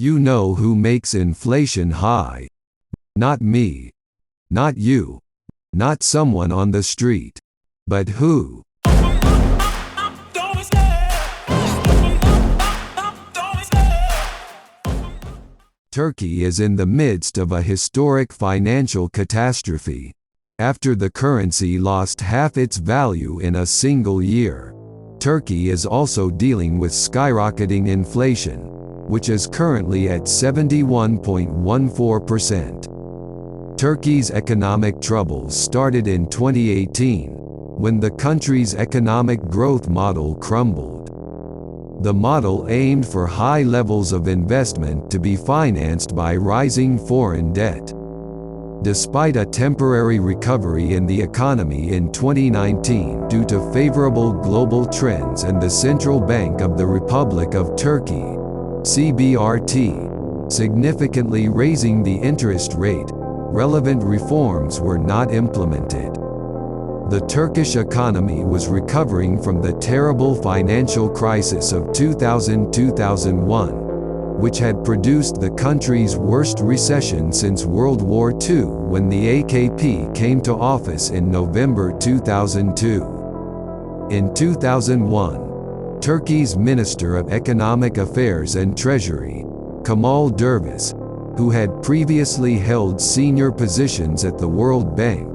You know who makes inflation high. Not me. Not you. Not someone on the street. But who? Turkey is in the midst of a historic financial catastrophe. After the currency lost half its value in a single year, Turkey is also dealing with skyrocketing inflation, which is currently at 71.14%. Turkey's economic troubles started in 2018, when the country's economic growth model crumbled. The model aimed for high levels of investment to be financed by rising foreign debt. Despite a temporary recovery in the economy in 2019 due to favorable global trends and the Central Bank of the Republic of Turkey (CBRT) significantly raising the interest rate, relevant reforms were not implemented. The Turkish economy was recovering from the terrible financial crisis of 2000–2001, which had produced the country's worst recession since World War II when the AKP came to office in November 2002. In 2001, Turkey's Minister of Economic Affairs and Treasury, Kemal Derviş, who had previously held senior positions at the World Bank,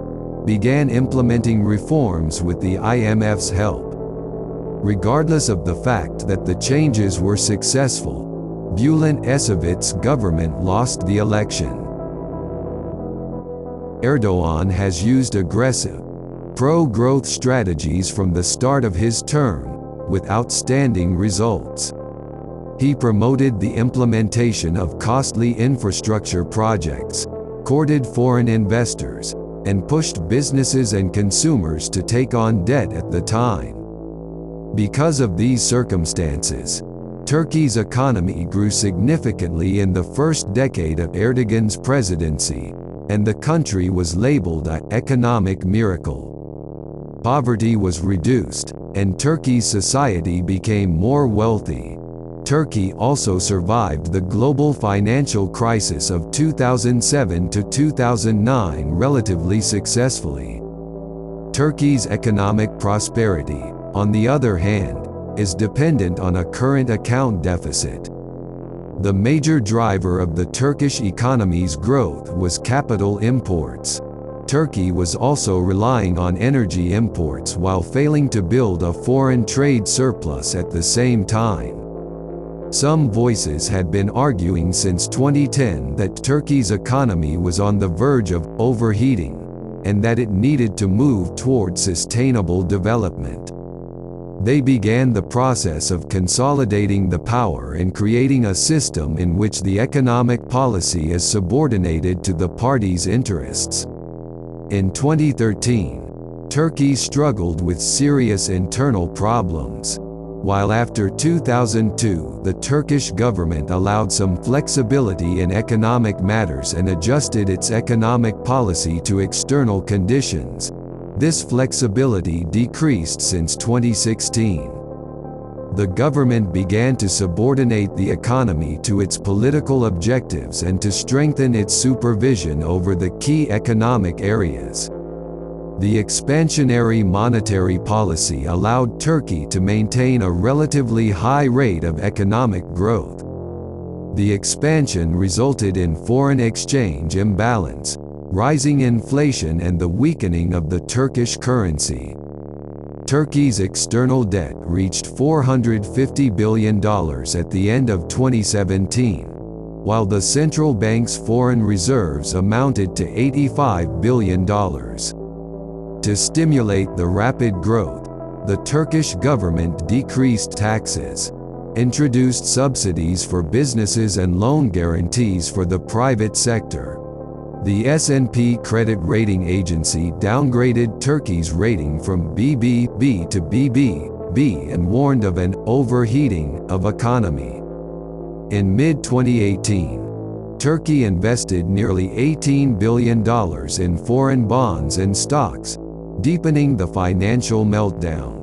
began implementing reforms with the IMF's help. Regardless of the fact that the changes were successful, Bülent Ecevit's government lost the election. Erdogan has used aggressive, pro-growth strategies from the start of his term, with outstanding results. He promoted the implementation of costly infrastructure projects, courted foreign investors, and pushed businesses and consumers to take on debt at the time. Because of these circumstances, Turkey's economy grew significantly in the first decade of Erdogan's presidency, and the country was labeled an economic miracle. Poverty was reduced, and Turkey's society became more wealthy. Turkey also survived the global financial crisis of 2007 to 2009 relatively successfully. Turkey's economic prosperity, on the other hand, is dependent on a current account deficit. The major driver of the Turkish economy's growth was capital imports. Turkey was also relying on energy imports while failing to build a foreign trade surplus at the same time. Some voices had been arguing since 2010 that Turkey's economy was on the verge of overheating, and that it needed to move toward sustainable development. They began the process of consolidating the power and creating a system in which the economic policy is subordinated to the party's interests. In 2013, Turkey struggled with serious internal problems. While after 2002 the Turkish government allowed some flexibility in economic matters and adjusted its economic policy to external conditions, this flexibility decreased since 2016. The government began to subordinate the economy to its political objectives and to strengthen its supervision over the key economic areas. The expansionary monetary policy allowed Turkey to maintain a relatively high rate of economic growth. The expansion resulted in foreign exchange imbalance, rising inflation and the weakening of the Turkish currency. Turkey's external debt reached $450 billion at the end of 2017, while the central bank's foreign reserves amounted to $85 billion. To stimulate the rapid growth, the Turkish government decreased taxes, introduced subsidies for businesses and loan guarantees for the private sector. The S&P credit rating agency downgraded Turkey's rating from BBB to BBB and warned of an overheating of economy. In mid-2018, Turkey invested nearly $18 billion in foreign bonds and stocks, deepening the financial meltdown.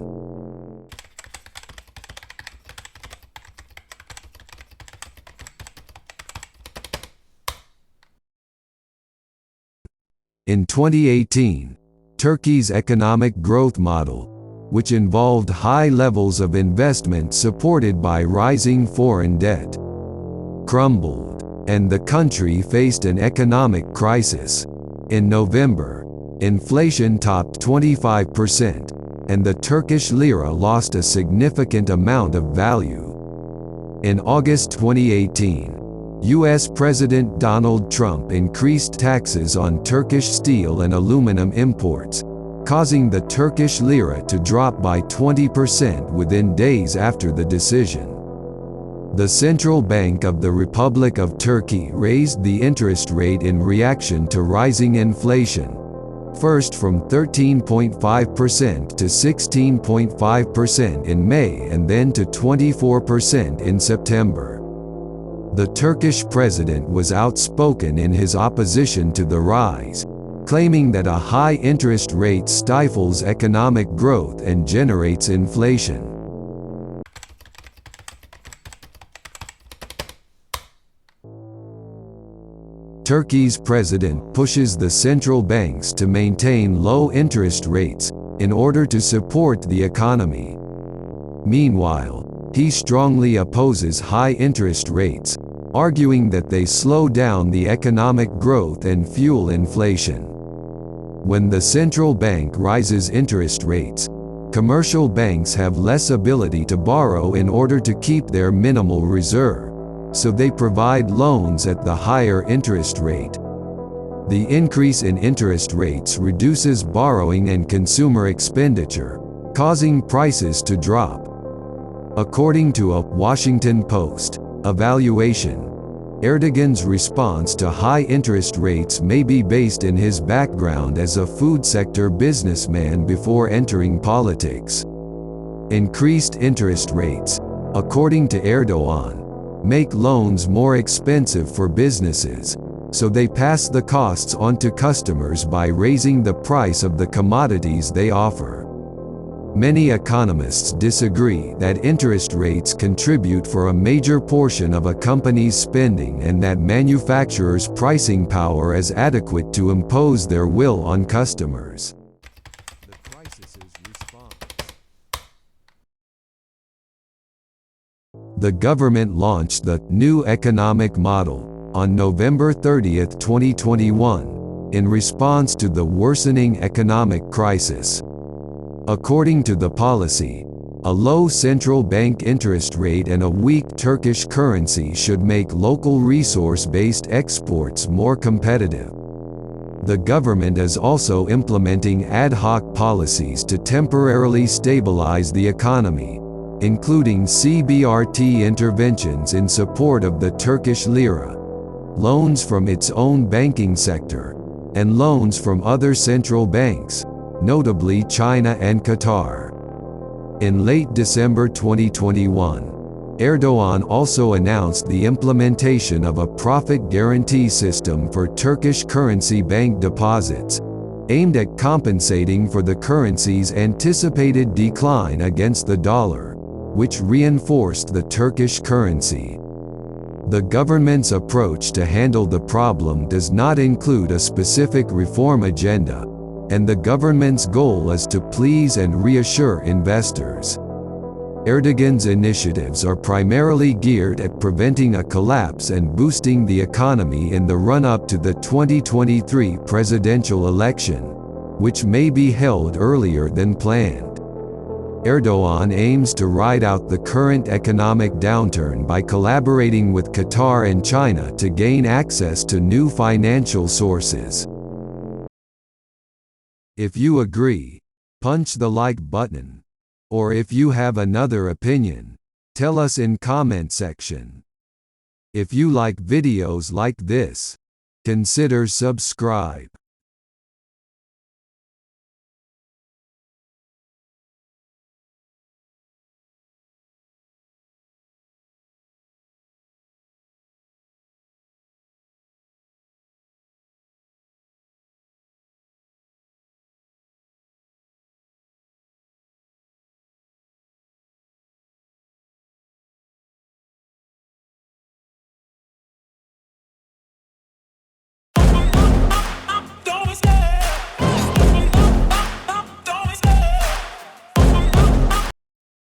In 2018, Turkey's economic growth model, which involved high levels of investment supported by rising foreign debt, crumbled, and the country faced an economic crisis. In November, inflation topped 25%, and the Turkish lira lost a significant amount of value. In August 2018, U.S. President Donald Trump increased taxes on Turkish steel and aluminum imports, causing the Turkish lira to drop by 20% within days after the decision. The Central Bank of the Republic of Turkey raised the interest rate in reaction to rising inflation, first from 13.5% to 16.5% in May and then to 24% in September. The Turkish president was outspoken in his opposition to the rise, claiming that a high interest rate stifles economic growth and generates inflation. Turkey's president pushes the central banks to maintain low interest rates in order to support the economy. Meanwhile, he strongly opposes high interest rates, arguing that they slow down the economic growth and fuel inflation. When the central bank rises interest rates, commercial banks have less ability to borrow in order to keep their minimal reserve, so they provide loans at the higher interest rate. The increase in interest rates reduces borrowing and consumer expenditure, causing prices to drop. According to a Washington Post evaluation, Erdogan's response to high interest rates may be based in his background as a food sector businessman before entering politics. Increased interest rates, according to Erdogan, make loans more expensive for businesses, so they pass the costs on to customers by raising the price of the commodities they offer. Many economists disagree that interest rates contribute for a major portion of a company's spending and that manufacturers' pricing power is adequate to impose their will on customers. The crisis's response. The government launched the New Economic Model on November 30, 2021, in response to the worsening economic crisis. According to the policy, a low central bank interest rate and a weak Turkish currency should make local resource-based exports more competitive. The government is also implementing ad hoc policies to temporarily stabilize the economy, including CBRT interventions in support of the Turkish lira, loans from its own banking sector, and loans from other central banks, notably China and Qatar. In late December 2021, Erdogan also announced the implementation of a profit guarantee system for Turkish currency bank deposits, aimed at compensating for the currency's anticipated decline against the dollar, which reinforced the Turkish currency. The government's approach to handle the problem does not include a specific reform agenda, and the government's goal is to please and reassure investors. Erdogan's initiatives are primarily geared at preventing a collapse and boosting the economy in the run-up to the 2023 presidential election, which may be held earlier than planned. Erdogan aims to ride out the current economic downturn by collaborating with Qatar and China to gain access to new financial sources. If you agree, punch the like button. Or if you have another opinion, tell us in comment section. If you like videos like this, consider subscribe.